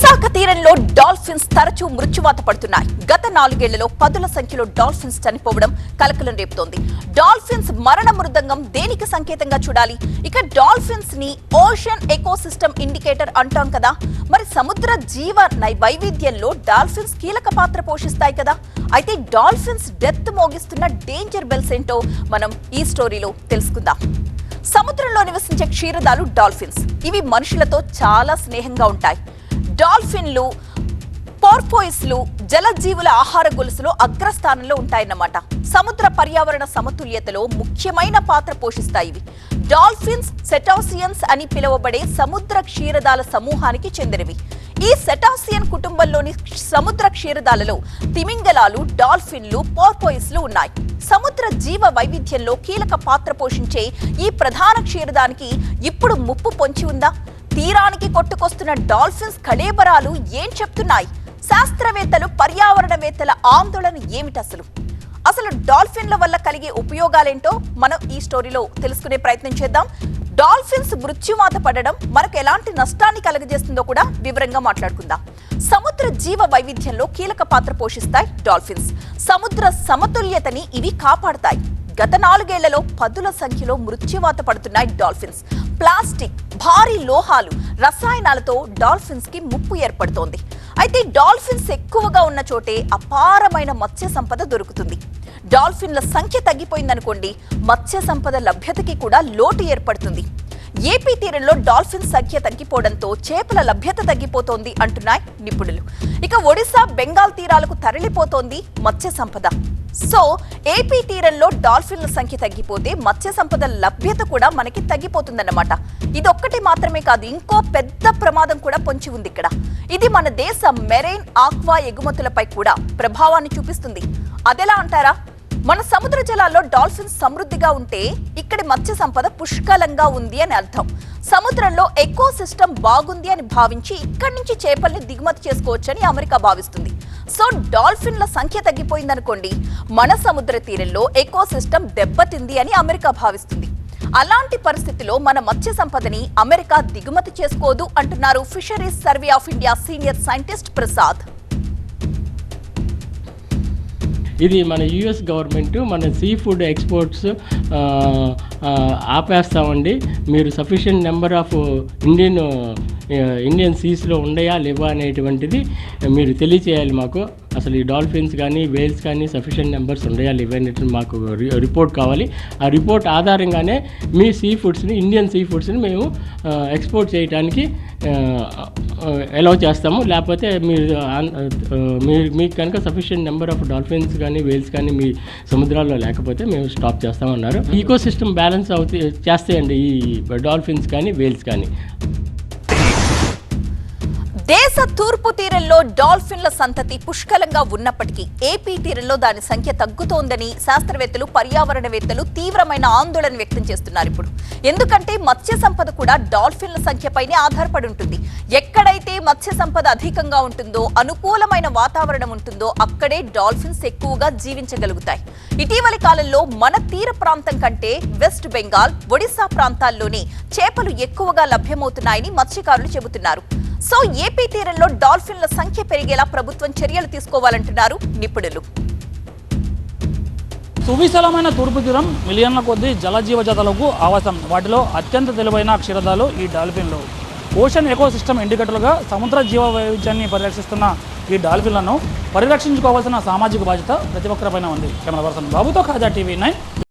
విశాఖ తీరంలో డాల్ఫిన్స్ తరచూ మృత్యువాత పడుతున్నాయి. గత 4 ఏళ్లలో పదుల సంఖ్యలో డాల్ఫిన్స్ చనిపోవడం కలకలం రేపుతోంది. డాల్ఫిన్స్ మరణ మృదంగం దేనికి సంకేతంగా చూడాలి? ఇక డాల్ఫిన్స్ ని ఓషన్ ఎకోసిస్టమ్ ఇండికేటర్ అంటాం కదా, మరి సముద్ర జీవ వైవిధ్యంలో డాల్ఫిన్స్ కీలక పాత్ర పోషిస్తాయి కదా. అయితే డాల్ఫిన్స్ డెత్ మోగిస్తున్న డేంజర్ బెల్స్ ఏంటో మనం ఈ స్టోరీలో తెలుసుకుందాం. సముద్రంలో నివసించే క్షీరదాలు డాల్ఫిన్స్. ఇవి మనుషులతో చాలా స్నేహంగా ఉంటాయి. డాల్ఫిన్లు, పోర్పోయిస్లు జలజీవుల ఆహార గొలుసులో అగ్రస్థానంలో ఉంటాయన్నమాట. సముద్ర పర్యావరణ సమతుల్యతలో ముఖ్యమైన పాత్ర పోషిస్తాయి ఇవి. డాల్ఫిన్స్ సెటాసియన్స్ అని పిలువబడే సముద్ర క్షీరదాల సమూహానికి చెందినవి. ఈ సెటాసియన్ కుటుంబంలోని సముద్ర క్షీరదాలలో తిమింగలాలు, డాల్ఫిన్లు, పోర్పోయిస్లు ఉన్నాయి. సముద్ర జీవ వైవిధ్యంలో కీలక పాత్ర పోషించే ఈ ప్రధాన క్షీరదానికి ఇప్పుడు ముప్పు పొంచి ఉందా? తీరానికి కొట్టుకొస్తున్న డాల్ఫిన్స్ కళేబరాలు ఏం చెప్తున్నాయి? శాస్త్రవేత్తలు, పర్యావరణవేత్తల ఆందోళన ఏమిటి? అసలు డాల్ఫిన్ల వల్ల కలిగే ఉపయోగాలేంటో మనం ఈ స్టోరీలో తెలుసుకునే ప్రయత్నం చేద్దాం. డాల్ఫిన్స్ మృత్యువాత పడడం మనకు ఎలాంటి నష్టాన్ని కలుగజేస్తుందో కూడా వివరంగా మాట్లాడుకుందాం. సముద్ర జీవ వైవిధ్యంలో కీలక పాత్ర పోషిస్తాయి డాల్ఫిన్స్. సముద్ర సమతుల్యతని ఇవి కాపాడతాయి. గత 4 ఏళ్లలో పదుల సంఖ్యలో మృత్యువాత పడుతున్నాయి డాల్ఫిన్స్. ప్లాస్టిక్, భారీ లోహాలు, రసాయనాలతో డాల్ఫిన్స్ కి ముప్పు ఏర్పడుతోంది. అయితే డాల్ఫిన్స్ ఎక్కువగా ఉన్న చోటే అపారమైన మత్స్య సంపద దొరుకుతుంది. డాల్ఫిన్ల సంఖ్య తగ్గిపోయిందనుకోండి, మత్స్య సంపద లభ్యతకి కూడా లోటు ఏర్పడుతుంది. ఏపీ తీరంలో డాల్ఫిన్స్ సంఖ్య తగ్గిపోవడంతో చేపల లభ్యత తగ్గిపోతోంది అంటున్నాయి నిపుణులు. ఇక ఒడిశా, బెంగాల్ తీరాలకు తరలిపోతోంది మత్స్య సంపద. సో ఏపీ తీరంలో డాల్ఫిన్ల సంఖ్య తగ్గిపోతే మత్స్య సంపద లభ్యత కూడా మనకి తగ్గిపోతుందన్నమాట. ఇదొక్కటి మాత్రమే కాదు, ఇంకో పెద్ద ప్రమాదం కూడా పొంచి ఉంది ఇక్కడ. ఇది మన దేశ మెరైన్ ఆక్వా ఎగుమతులపై కూడా ప్రభావాన్ని చూపిస్తుంది. అదెలా అంటారా? మన సముద్ర జలాల్లో డాల్ఫిన్స్ సమృద్ధిగా ఉంటే ఇక్కడి మత్స్య సంపద పుష్కలంగా ఉంది అని అర్థం. సముద్రంలో ఎకో సిస్టమ్ బాగుంది అని భావించి ఇక్కడి నుంచి చేపల్ని దిగుమతి చేసుకోవచ్చని అమెరికా భావిస్తుంది. సో డాల్ఫిన్ల సంఖ్య తగ్గిపోయిందనుకోండి, మన సముద్ర తీరంలో ఎకో సిస్టమ్ దెబ్బతింది అని అమెరికా భావిస్తుంది. అలాంటి పరిస్థితిలో మన మత్స్య సంపదని అమెరికా దిగుమతి చేసుకోదు అంటున్నారు fisheries survey of India senior scientist Prasad. ఇది మన యుఎస్ గవర్నమెంట్ మన సీ ఫుడ్ ఎక్స్పోర్ట్స్ ఆపేస్తామండి, మీరు సఫిషియెంట్ నెంబర్ ఆఫ్ ఇండియన్ సీస్లో ఉన్నాయా లేవా అనేటువంటిది మీరు తెలియచేయాలి మాకు. అసలు ఈ డాల్ఫిన్స్ కానీ, వేల్స్ కానీ సఫిషియెంట్ నెంబర్స్ ఉన్నాయా లేవా అనేటువంటి మాకు రిపోర్ట్ కావాలి. ఆ రిపోర్ట్ ఆధారంగానే మీ సీ ఫుడ్స్ని, ఇండియన్ సీ ఫుడ్స్ని మేము ఎక్స్పోర్ట్ చేయడానికి అలౌ చేస్తాము. లేకపోతే మీకు కనుక సఫిషియెంట్ నెంబర్ ఆఫ్ డాల్ఫిన్స్ కానీ, వేల్స్ కానీ మీ సముద్రాల్లో లేకపోతే మేము స్టాప్ చేస్తామన్నారు. ఈకో సిస్టమ్ బ్యాలెన్స్ చేస్తాయండి ఈ డాల్ఫిన్స్ కానీ, వేల్స్ కానీ. దేశ తూర్పు తీరంలో డాల్ఫిన్ల సంతతి పుష్కలంగా ఉన్నప్పటికీ ఏపీ తీరంలో దాని సంఖ్య తగ్గుతోందని శాస్త్రవేత్తలు, పర్యావరణవేత్తలు తీవ్రమైన ఆందోళన వ్యక్తం చేస్తున్నారు ఇప్పుడు. ఎందుకంటే మత్స్య సంపద కూడా డాల్ఫిన్ల సంఖ్యపైనే ఆధారపడి ఉంటుంది. ఎక్కడైతే మత్స్య సంపద అధికంగా ఉంటుందో, అనుకూలమైన వాతావరణం ఉంటుందో అక్కడే డాల్ఫిన్స్ ఎక్కువగా జీవించగలుగుతాయి. ఇటీవలి కాలంలో మన తీర ప్రాంతం కంటే వెస్ట్ బెంగాల్, ఒడిశా ప్రాంతాల్లోనే చేపలు ఎక్కువగా లభ్యమవుతున్నాయని మత్స్యకారులు చెబుతున్నారు. సో ఏపీ తీరంలో డాల్ఫిన్ల సంఖ్య పెరిగేలా ప్రభుత్వం చర్యలు తీసుకోవాలంటున్నారు నిపుణులు. సువిశాలమైన తూర్పు తీరం మిలియన్ల కొద్దీ జలజీవ జాతులకు ఆవాసం. వాటిలో అత్యంత తెలివైన క్షీరదాలు ఈ డాల్ఫిన్లు. ఓషన్ ఎకో సిస్టమ్ ఇండికేటర్లుగా సముద్ర జీవ వైవిధ్యాన్ని పరిరక్షిస్తున్న ఈ డాల్ఫిన్లను పరిరక్షించుకోవాల్సిన సామాజిక బాధ్యత ప్రతి ఒక్కరిపైన ఉంది. కెమెరా పర్సన్ బాబుతో ఖాజా, టీవీ 9.